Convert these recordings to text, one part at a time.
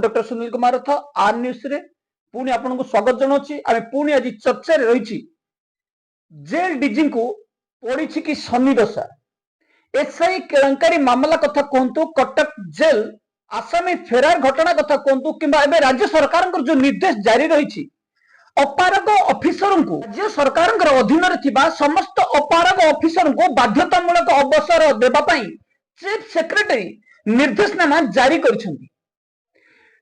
Doctor Sunil Kumar रथ R news रे पुणी आपको स्वागत जनाऊँ। आम पुणी आज चर्चा रही जेल डीजी को पड़ी कि शनि दशा एसआई केलेंकारी मामला कथा कहतु कटक जेल आसामी फेरार घटना कथा कहतु कि राज्य सरकार जो निर्देश जारी रही अपारग ऑफिसर को राज्य सरकार अधीन समस्त अपारग ऑफिसर को बाध्यतामूलक अवसर देवाई चीफ सेक्रेटरी निर्देशनामा जारी कर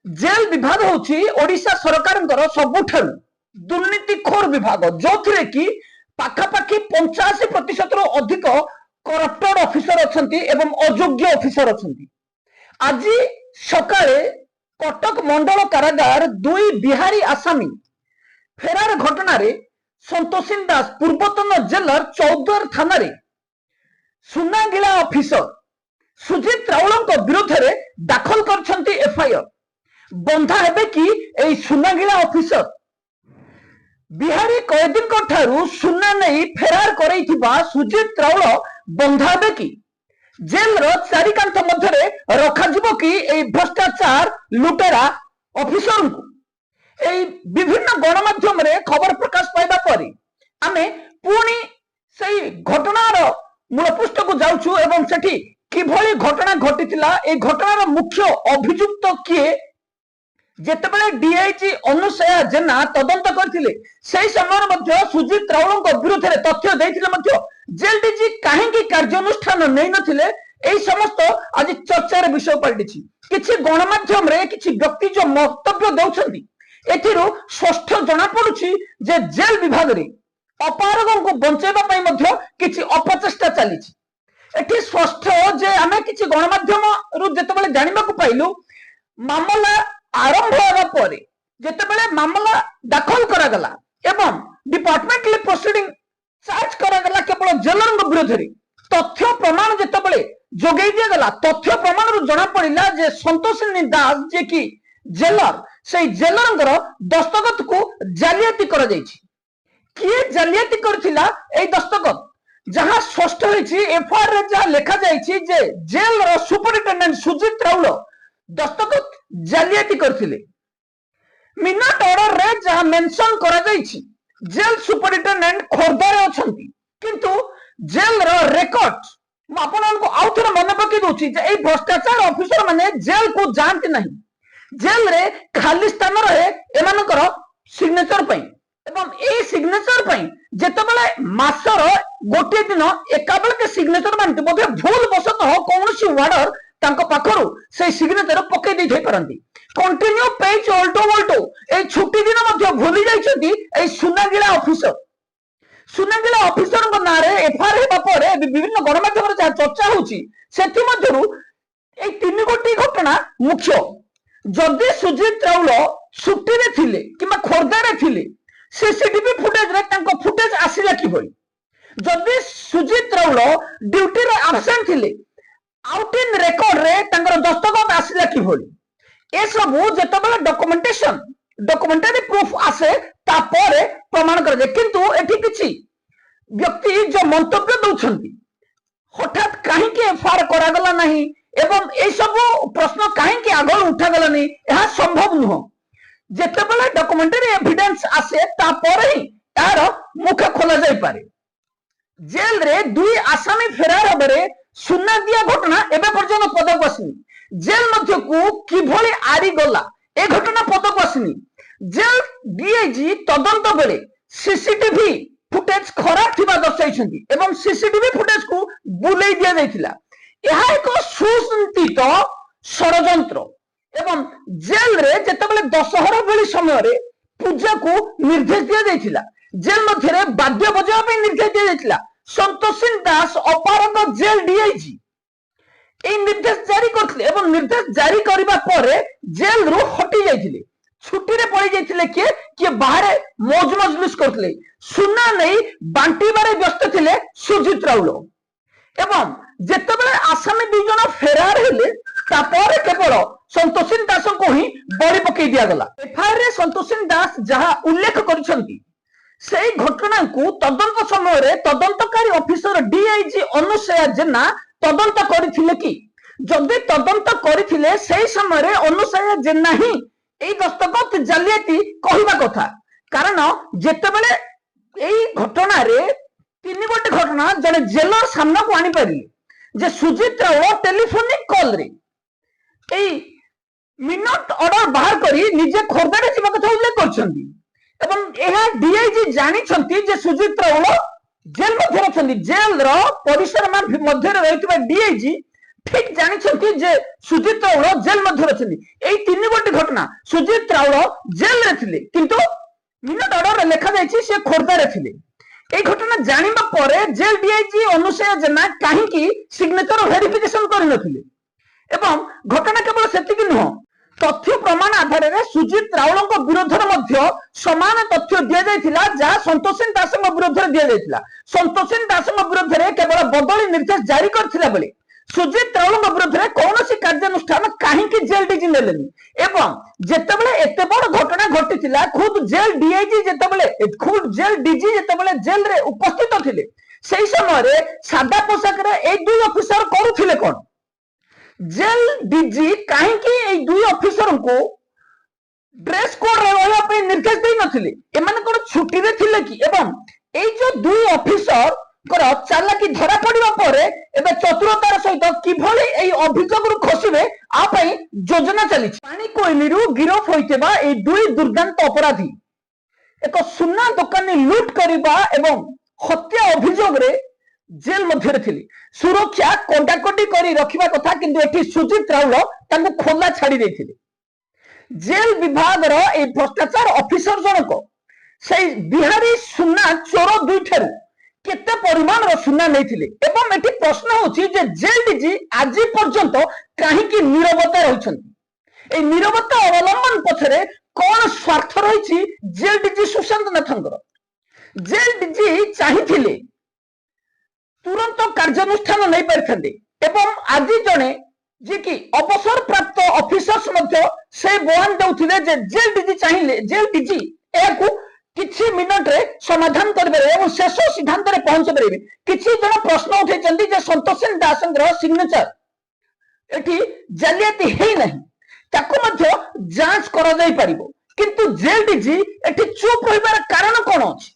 जेल विभाग होची ओडिशा सरकार सबुठारु दुर्नीतिखोर विभाग जो थे कि पाखापाखि 85% अधिक करप्टेड ऑफिसर अच्छी एवं अयोग्य ऑफिसर अच्छी। आज सकाळे कटक मंडल कारागार दुई बिहारी आसामी फेरार घटना रे संतोषिन दास पूर्वतन जेलर चौद्वार थाना रे सुनागिला ऑफिसर सुजित राउल विरोध में दाखल कर एफआईआर बंधा हेबे कि ए सुनागिला ऑफिसर बिहारी कैदी ठारू सुना नहीं फेरार करैथिबा सुजित राउल बंधा हेबे कि जेल रो चारि कांथ मध्यरे रखा जिवो कि ए भ्रष्टाचार लुटेरा ऑफिसर को ए विभिन्न गणमाध्यम रे खबर प्रकाश पाइबा परी आमे पुणी सही घटनार मूलपृष्ठ को जाउछु एवं सेठी किभली घटना घटितिला ए घटनार मुख्य अभियुक्त किए जेतेबेले डीआईजी अनुसया जेना तदंत करथिले सेही समय सुजित राउल विरोध में तथ्य देथिले जेल डीजी काहेकि कार्यानुष्ठान नहीं नथिले एही समस्त आज चर्चार विषय पलटिछि। किछि गणमाध्यम रे किछि व्यक्ति जो वक्तव्य देउछन्ति एथिरु स्पष्ट जणा पडुछि जे जेल विभाग रे अपारगों को बंचेबा पई मध्य किछि अपचेष्टा चलीछि। एठी स्पष्ट जे आमे किछि गणमाध्यम रु जेतेबेले जानिबा को पाइलु मामला आरंभ होगा पर जेतेबेले मामला दाखल करागला एवं डिपार्टमेंटली प्रोसीडिंग चार्ज करागला केवल जेलर विरोध में तथ्य प्रमाण जेतेबेले जोगै दिया गला तथ्य प्रमाण रु जना पड़िला जे संतोषिनी दास जे कि जेलर से जेलर दस्तखत को जालियाती करा जायछि। किए जालियाती करथिला ए दस्तखत जहां स्पष्ट होइछि एफआईआर रे जहां लिखा जायछि जे जेल रो सुपरिटेंडेंट सुजित राउल दस्तखत जालियाती करथिले। मिनट ऑर्डर रे जहां मेंशन करा जायछि जेल सुपरिटेंडेंट खोर्धा रे अछंती किंतु जेल रो रिकॉर्ड म आपन को आउथरे मन पकि दोछि जे ए भ्रष्टाचार ऑफिसर माने जेल को जानते नहीं जेल रे खाली स्थान रहे एमानकर सिग्नेचर पई एवं ए सिग्नेचर पई जेतेबेले मासर गोटे दिन एकाबेल के सिग्नेचर मानते बोधे भूल बसत हो कोनोसी वार्डर तांको पाखरु से सिग्नेचर पके दै थै परंती कंटिन्यू पेज ऑल्टो ऑल्टो ए छुट्टी दिन मध्य भूली जाइछंती ए सुनागिला ऑफिसर को नारे एफआईआर हेबा परे विभिन्न गणमाध्यम रे जा चर्चा होची सेति मध्यरु ए 3 गोटी घटना मुख्य जदि सुजित राउल छुट्टी रे थिले किमा खोर्धा रे थिले सीसीटीवी फुटेज रे तांको फुटेज आसिला कि भई जदि सुजित राउल ड्यूटी रे एब्सेंट थिले आउट इन रेकॉर्ड रे तांकर दस्तखत आसिला कि भई ए सब जेतेबेले डॉक्यूमेंटरी प्रूफ आसे तापरे प्रमाण कर जाए किंतु एठी किछि व्यक्ति जो मंतव्य दउछंती हठात काहे के एफआईआर करा गला नहीं एवं ए सब प्रश्न काहे के आगल उठा गला नहीं यह संभव नुह जेतेबेले डॉक्यूमेंटरी एविडेंस आसे तापरे ही तार मुख खोला जाई पारे। जेल रे दुई आसामी फेरार हबरे सुना दिया घटना एबे पर्यंत पदक आसिनी जेल मध्य को किभली आरी गला ए घटना पदक आसिनी जेल डीआईजी तदंत बेले सीसीटीवी फुटेज खराब थिबा दर्शाइछंती एवं सीसीटीवी फुटेज को बुलाई दिया जायतिला यह एक सुचिंतित षड़यंत्र एवं जेल रे जेतेबेले दशहरा भली समय रे पूजा को निर्देश दिया जायतिला जेल मध्य रे वाद्य बजावा पे निर्देश दिया जायतिला संतोषिन दास अपारग जेल डीआईजी ए निर्देश जारी करथिले एवं निर्देश जारी करिबा परे जेल रो हटि जायतिले छुट्टी रे पड़ी जायतिले के बाहर मौज मजलिस करथिले सुना नहीं बांटी बारे व्यस्त थिले सुजित राउल एवं जेतेबेले आसामी दुई जन फेरार हेले तापर केवल संतोषिन दास को ही बड़ी पकई दिया गला। एफआईआर रे संतोषिन दास जहां उल्लेख करिसंती सेही घटना को तदंत समय रे तदंतकारी ऑफिसर डीआईजी अनुसया जेना तदंत करथिले कि जदि तदंत करथिले सेही समय अनुसया जेना ही एई दस्तखत जालियाती कहवा कथा कारण जेतेबेले एई घटना रे तीन गोटे घटना जने जेलर सामना को आनी पारिले जे सुजीत राउल टेलीफोनिक कॉल रे एई मिनट ऑर्डर बाहर करी निजे खोरदारे जीवा कथा उल्लेख करछंती एवं एहा डीआईजी जानि छंती जे सुजीत राउल जेल मध्ये अछंती जेल रो परिसर मध्ये रहितबा डीआईजी ठीक जानि छंती जे सुजीत राउल जेल मध्ये अछंती एई तीन गोटे घटना सुजीत राउल जेल रे थिले किंतु मिनट ऑर्डर लिखा जायछि से खोरदारे थिले এই ঘটনা জানিবা পরে জেল ডিআইজি অনুসয়া জেনা কাহিকি সিগনেচর ভেরিফিকেশন করিনথিলে এবং ঘটনা কেবল সেতিকি নহ তথ্য প্রমাণ আধারে সুজিত রাউলଙ୍କ বিরোধরে মধ্য সমান তথ্য দিয়া যাইতিলা যা সন্তোষেন দাসଙ୍କ বিরোধরে দিয়া যাইতিলা সন্তোষেন দাসଙ୍କ বিরোধরে কেবল বদলি নির্দেশ জারি করथिला বেলে सुजीत राउलଙ୍କ विरोध में कौन सी कार्यानुष्ठान कहीं जेल डीजी नेलेनी एवं जेतेबेले एते बड़ घटना घटिथिला खुद जेल डीआईजी जेतेबेले खुद जेल डीजी जेतेबेले जेल रे उपस्थित थिले सेही समय रे सादा पोशाक रे ए दुई ऑफिसर करूथिले कोन जेल डीजी कहीं की ए दुई ऑफिसर को ड्रेस कोड रे रहया पे निर्देश देई नथिले एमाने कोन छुट्टी रे थिले कि एवं ए जो दुई ऑफिसर चालाकी धरा पड़ा पर चतुरतार सहित किभली अभियोग खसवे आपाई योजना चली पानी कोइली गिरफ होइतेबा ए दुई दुर्दांत अपराधी एक सुना दुकानी लुट करबा एवं हत्या अभियोग रे जेल मध्य थिले सुरक्षा कंडाकटी करी रखिबा कथा किंतु एठी सुजीत राउल तांको खोला छाड़ी देथिले जेल विभाग रो ए भ्रष्टाचार ऑफिसर जनक से बिहारी सुना चोर दुई ठारू केते परिमाण रो सुना नैथिले एवं एठी प्रश्न होछि जे जेल डीजी आज पर्यंत काहे कि नीरवता रहिछन्ति ए नीरवता अवलंबन पछरे कोन स्वार्थ रहिछि jail DG Sushant Nathankar jail DG चाहिथिले तुरंत कार्यानुष्ठान नै परिथन्ते एवं आज जने जे कि अवसर प्राप्त ऑफिसर्स मध्ये से बयान देउथिले जे जेल डीजी चाहिले जेल डीजी एको किछि मिनट रे समाधान करबे एवं शेष सिद्धांत रे पहुंच परबे किछि जन प्रश्न उठैचंती जे संतोषेन दासंकर सिग्नेचर एठी जालियाती हेई नाही ताको मध्ये जांच करा जाई परिबो किंतु जेल डीजी एठी चुप होइबार कारण कोन अछि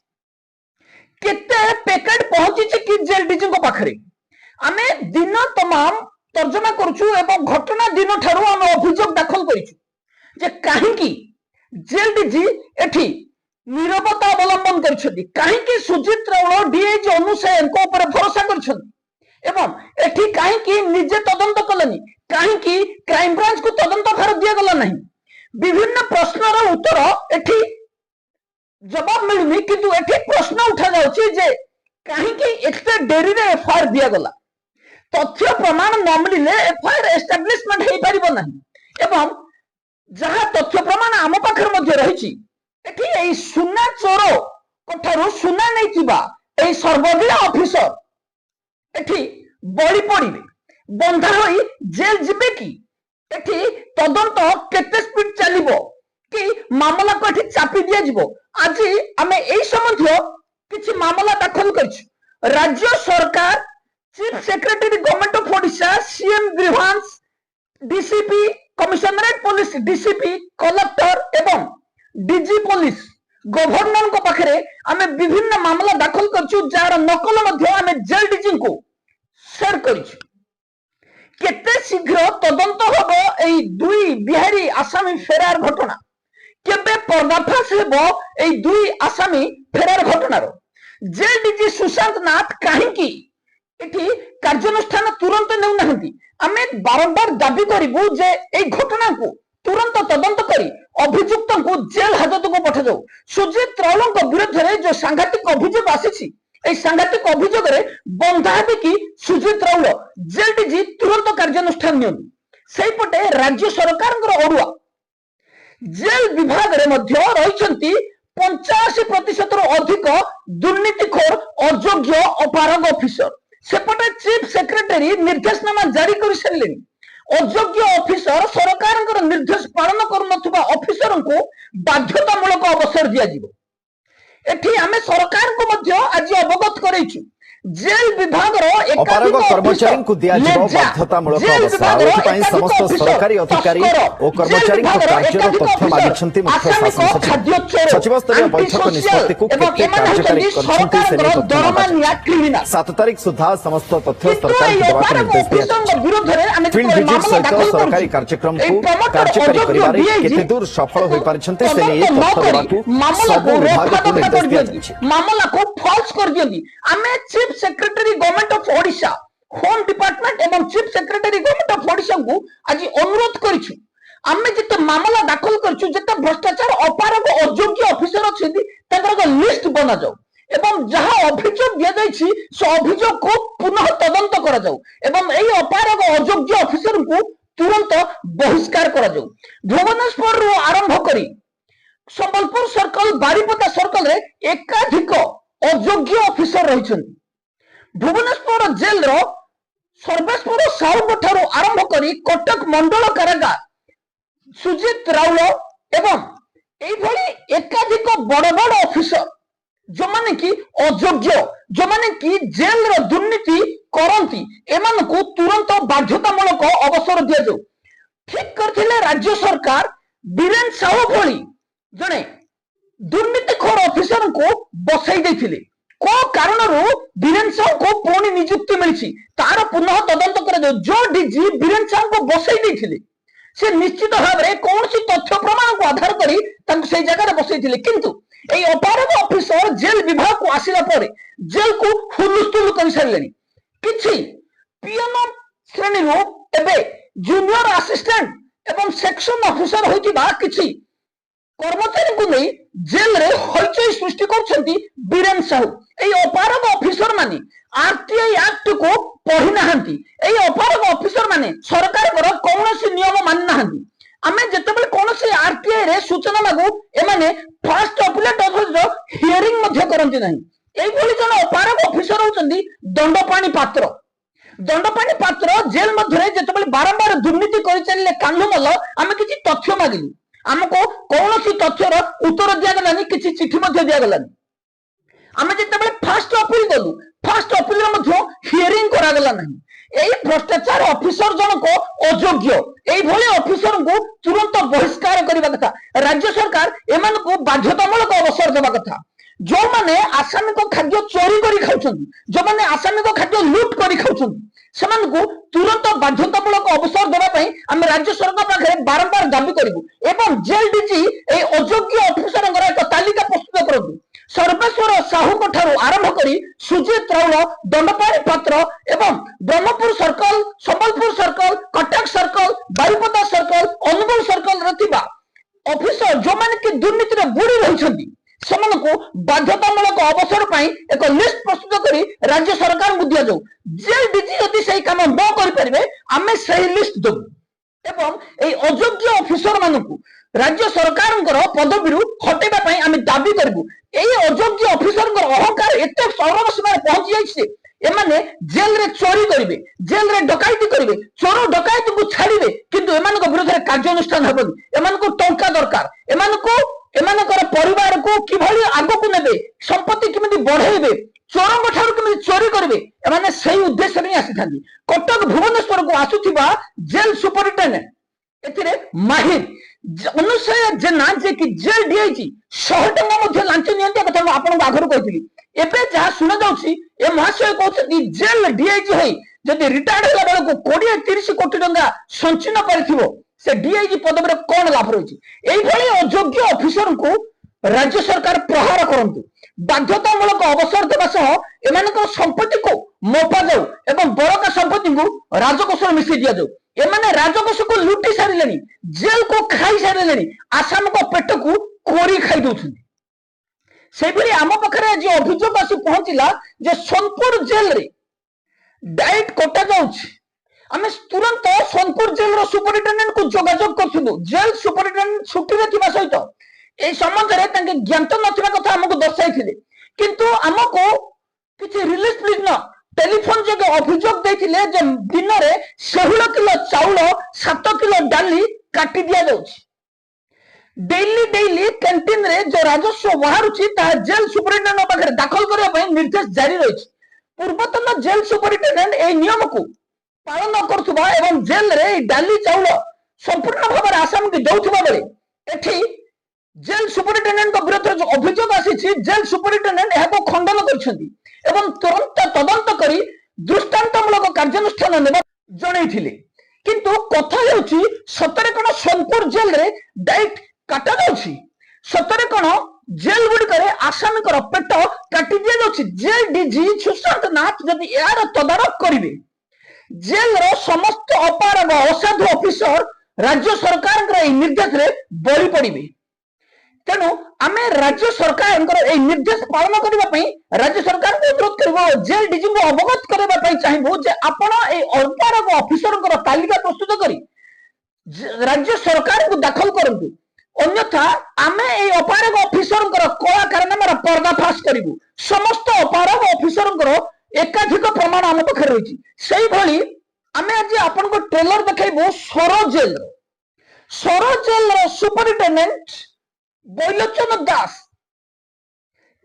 केते पैकेट पहुंची छि कि जेल डीजी को पाखरे आमे दिन तमाम तर्जमा करछु एवं घटना दिन ठारू हम अभियोग दाखल करिछु जे काहे कि जेल डीजी एठी नीरवता अवलंबन करछथि काहे कि सुजीत राउल डीआईजी अनुसयन को ऊपर भरोसा करछथि एवं एठी काहे कि निजे तदंत कलनी काहे कि क्राइम ब्रांच को तदंत भार दिया गला नहीं विभिन्न प्रश्नर उत्तर एठी जवाब मिलनी किंतु एठी प्रश्न उठा जाउछि जे काहे कि एते डेरी रे एफआईआर दिया गला तथ्य प्रमाण न मिलिले एफआईआर एस्टैब्लिशमेंट हेई परिबो नहीं एवं जहा तथ्य प्रमाण आम पाखर मध्ये रहिछि एठी एई सुना चोर कोठारु सुना नै थिबा एई सर्वगिला ऑफिसर एठी बळी पड़िबे बंधा होई जेल जिबे कि एठी तदंत केते स्पीड चलिबो कि मामला को एठी चापी दिया जिवो आज आमे एई संबंधी किछि मामला दाखल करछु राज्य सरकार chief secretary government of Odisha CM grievance DCP commissionerate police DCP collector एवं डीजी पुलिस गवर्नर को पाखरे आमे विभिन्न मामला दाखल करछु जार नकल मध्ये आमे जेल डीजी को शेयर करछु केते शीघ्र तदंत होबो एई दुई बिहारी आसामी फेरार घटना केबे पर्दाफाश हेबो एई दुई आसामी फेरार घटनार जेल डीजी सुशांत नाथ काहेकि एठी कार्यानुष्ठान तुरंत नेउ नाहंती आमे बारंबार दाबी करिबु जे एई घटना को तुरंत तदंत करी अभियुक्त को जेल हाजत को पठा जाऊ सुजीत राउल विरुद्ध में जो सांघातिक अभियोग आसी सांघातिक अभियोग बंधा कि सुजीत राउल जेल डीजी तुरंत कार्यानुष्ठान निपटे राज्य सरकार अड़ुआ जेल विभाग रही 85% अधिक दुर्नीतिखोर अयोग्य अपारग ऑफिसर सेपटे चीफ सेक्रेटरी निर्देशनामा जारी कर सारे अयोग्य ऑफिसर सरकार निर्देश पालन करुवा ऑफिसर को बाध्यतामूलक अवसर दिया एठी आमे सरकार को आज अवगत करैछु जेल विभाग अपारग कर्मचारी को दिया बाध्यतामूलक अवसर समस्त सरकारी अधिकारी और कर्मचारी कार्य तथ्य मागिछंती मुख्य शासन सचिव सचिव स्तरीय बैठक निष्पत्ति को केते कार्यकारी करछंती से तथ्य 7 तारिख सुधा समस्त तथ्य सरकार देवा निर्देश दिया फील्ड विजिट सहित सरकारी कार्यक्रम को कार्यकारी करिबारे केते दूर सफल होई पारिछंती से नै तथ्य देवा को सब विभाग को निर्देश दिया मामला को फॉल्स कर दियंती आमे chief secretary government of Odisha home department एवं chief secretary government of Odisha को आज अनुरोध करिछु आमे जते मामला दाखल करछु जते भ्रष्टाचार अपारग अयोग्य ऑफिसर अछिंती तकर लिस्ट बना जाऊ एवं जहां अभियोग दिया जायछि से अभियोग को पुनः तदंत करा जाऊ एवं एई अपारग अयोग्य ऑफिसर को तुरंत बहिष्कार करा जाऊ भुवनेश्वर रो आरंभ करी संबलपुर सर्कल बारीपदा सर्कल रे एकाधिक अयोग्य ऑफिसर रहिछन भुवनेश्वर जेल रो सर्वेश्वर साहू ठारू आरंभ करी कटक मंडल कारागार सुजित राउल एवं एई भली एकाधिक बड़ बड़ ऑफिसर जो माने की अयोग्य जो माने की जेल रो दुर्नीति करंती एमान को तुरंत बाध्यतामूलक अवसर दिया जाऊ ठीक करथिले राज्य सरकार बीरेन साहू भली जने दुर्नीतिखोर ऑफिसर को बसाई देथिले को कारणरू बीरेन साहू को पुणी नियुक्ति मिली तार पुनः तदंत कर जो डीजी बीरेन साहू को बसाई देथिले से निश्चित भाव में कौन सी तथ्य प्रमाण को आधार करी तांको से जगह बसाई किंतु एई अपारग ऑफिसर जेल विभाग को आसिला परे जेल को हुलुस्थुल कर सारलेनी किछि पीएम श्रेणी रो एबे जूनियर असिस्टेंट एवं सेक्शन ऑफिसर होइतिबा किछि कर्मचारी को नहीं जेल रे हलचल सृष्टि करछंती बीरेन साहू एई अपारग ऑफिसर माने आरटीआई एक्ट को पढ़ी नाहंती एई अपारग ऑफिसर माने सरकार कर कोनोसी नियम मान नाहंती आमे जेतेबेले कोनोसी आरटीआई रे सूचना लागू एमाने फर्स्ट अपीलेट ऑफिसर हियरिंग मध्य करंती नाही एई भली जन अपारग ऑफिसर होचंती दंडपाणी पात्र जेल मध्य जेतेबेले बारंबार दुर्नीति करि चलले कान्हुमल आमे किछि तथ्य मागिलु हमको कौन सी तथ्यर उत्तर दिगलानी किसी चिठी दिगलानी आम जिते फास्ट अपील गलु फास्ट अपील हियरिंग करागला नहीं यही भ्रष्टाचार ऑफिसर जनक अयोग्य यही ऑफिसर को तुरंत बहिष्कार करने कथा राज्य सरकार एमान को बाध्यतामूलक अवसर देवा कथा जो माने आसामिक खाद्य चोरी करी खाउछन जो माने आसामिक खाद्य लूट करी खाउछन सेमान को तुरंत बाध्यतामूलक अवसर देवा पई हम राज्य सरकार पाखरे बारंबार दाबी करिबु एवं जेल डीजी ए अयोग्य ऑफिसर एक तालिका प्रस्तुत करबु सर्वेश्वर साहू ठारू आरंभ करी सुजित राउल दंडपाणी पात्र एवं Brahmapur circle Sambalpur circle Cuttack circle Baripada circle Angul circle रथिबा ऑफिसर जो माने कि दुर्नीति रे बुड़ी रहिछंती सेମାନଙ୍କୁ बाध्यतामूलक अवसर पाई एक लिस्ट प्रस्तुत करी राज्य सरकार को दिया जाऊ जेल डीजी यदि सही काम न करि परिबे आमे सही लिस्ट देबु एवं एई अयोग्य ऑफिसर मानकु राज्य सरकारंकर पदवीरु हटेबा पई आमे दाबी करबु एई अयोग्य ऑफिसरंकर अहंकार एते सर्व सीमा पहुंची जाइछे एमाने जेल रे चोरी करिवे जेल रे डकायती करिवे चोर डकायती को छाड़िवे किंतु एमानक विरुद्ध कार्यानुष्ठान हेबनी एमानक टंका दरकार एमानकर परिवार को किभली आगो को नेबे संपत्ति किमिति बढ़ाइबे चोरंग ठारू किमिति चोरी करिवे एमाने सही उद्देश्य रे आसी थांती कटक भुवनेश्वर को आसुथिबा जेल सुपरिटेंडेंट एथिरे माहिर अनुसय जेना जे कि जेल डीआईजी 100 टका मध्ये लांच नियंत्रण कथा आपन आगरो कहितली एबे जहा सुना जाउछि ए महाशय कहउछि जेल डीआईजी होई जदि रिटायर्ड होला बेला को 20-30 कोटी टका संचिन परिथिबो से डीआईजी पदवी रे कोन लाभ रहिछि एई भली अयोग्य ऑफिसर को राज्य सरकार प्रहार करंतु बाध्यतामूलक अवसर देबा सह एमानकर संपत्ति को मोपा जाऊ एवं बड़का संपत्ति को राजकोष में मिसि दिया जाऊ एमाने राजकोष को लुटी सारिलेनी जेल को खाई सारिलेनी आसाम को पेट को कोरी खाई दउछन सेहि भली आम पाखरे आज अभियोग आसी पहुंचिला जे सोनपुर जेल रे डाइट कोटा जाउछि आमे तुरंत सोनपुर जेल रो सुपरिटेंडेंट को जोगाजोग करथिलु जेल सुपरिटेंडेंट छुट्टी रे थिबा सहित ए संबंध रे तांके ज्ञात नथिबा कथा हमको दर्शाइथिले किंतु हमको किछि रिलीज प्लीज न टेलीफोन जगे अभियोग दैथिले जे दिन रे 16 किलो चाउल 7 किलो डाली काटी दिया जाउछि डेली कैंटीन रे जो राजस्व बाहरुछि ता जेल सुपरिटेंडेंट पाखरे दाखल करबा पई निर्देश जारी रहिछि ପୂର୍ବତନ ଜେଲ ସୁପରିଟେଣ୍ଡେଣ୍ଟ এই নিয়মକୁ ପାଳନ କରୁଥିବା ଏବଂ ଜେଲରେ ଡାଲି ଚାଉଳ ସମ୍ପୂର୍ଣ୍ଣ ଭାବରେ ଆସାମକୁ ଦେଉଥିବା ବେଳେ ଏଠି ଜେଲ ସୁପରିଟେଣ୍ଡେଣ୍ଟଙ୍କ ବିରୁଦ୍ଧରେ ଯୋଉ ଅଭିଯୋଗ ଆସିଛି ଜେଲ ସୁପରିଟେଣ୍ଡେଣ୍ଟ ଏହାକୁ ଖଣ୍ଡନ କରିଛନ୍ତି ଏବଂ ତୁରନ୍ତ ତଦନ୍ତ କରି ଦୃଷ୍ଟାନ୍ତମୂଳକ କାର୍ଯ୍ୟାନୁଷ୍ଠାନ ନେବା ଜଣେଇଥିଲେ। କିନ୍ତୁ କଥା ହେଉଛି ସତରେ କଣ ସୋନପୁର ଜେଲରେ ଡାଇଟ୍ କାଟାଯାଉଛି? ସତରେ କଣ ଜେଲ ଗୁଡିକରେ ଆସାମୀଙ୍କର ପେଟ କାଟି ଦିଆଯାଉଛି? ଜେଲ ଡିଜି ସୁଶାନ୍ତ ନାଥ ଯଦି ଏହାର ତଦାରଖ କରିବେ ଜେଲର ସମସ୍ତ ଅପାରଗ ଅସାଧୁ ଅଫିସର ରାଜ୍ୟ ସରକାରଙ୍କର ଏହି ନିର୍ଦ୍ଦେଶରେ ବଳି ପଡିବେ। ତେଣୁ ଆମେ ରାଜ୍ୟ ସରକାରଙ୍କର ଏହି ନିର୍ଦ୍ଦେଶ ପାଳନ କରିବା ପାଇଁ ରାଜ୍ୟ ସରକାରଙ୍କୁ ଅନୁରୋଧ କରିବୁ, ଜେଲ ଡିଜିଙ୍କୁ ଅବଗତ କରିବା ପାଇଁ ଚାହିଁବୁ ଯେ ଆପଣ ଏହି ଅପାରଗ ଅଫିସରଙ୍କର ତାଲିକା ପ୍ରସ୍ତୁତ କରି ରାଜ୍ୟ ସରକାରଙ୍କୁ ଦାଖଲ କରନ୍ତୁ। ଅନ୍ୟଥା ଆମେ ଏହି ଅପାରଗ ଅଫିସରଙ୍କର କଳା କାରନାମାର ପର୍ଦ୍ଦାଫାଶ କରିବୁ। ସମସ୍ତ ଅପାରଗ ଅଫିସରଙ୍କର ଏକାଧିକ ପ୍ରମାଣ ଆମ ପାଖରେ ରହିଛି। ସେଇଭଳି ଆମେ ଆଜି ଆପଣଙ୍କୁ ଟ୍ରେଲର ଦେଖାଇବୁ ସୋର ଜେଲର ସୁପରିଟେଣ୍ଡେଣ୍ଟ ବୈଲୋଚନ ଦାସ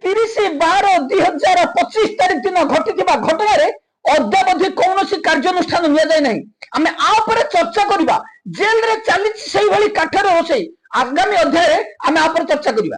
30/12/2025 ତାରିଖ ଦିନ ଘଟିଥିବା ଘଟଣାରେ ଅଦ୍ୟାବଧି କୌଣସି କାର୍ଯ୍ୟାନୁଷ୍ଠାନ ନିଆଯାଇ ନାହିଁ। ଆମେ ଆ ଉପରେ ଚର୍ଚ୍ଚା କରିବା। ଜେଲରେ ଚାଲିଛି ସେଇଭଳି କାଠର ରୋଷେଇ। ଆଗାମୀ ଅଧ୍ୟାୟରେ ଆମେ ଆ ଉପରେ ଚର୍ଚ୍ଚା କରିବା।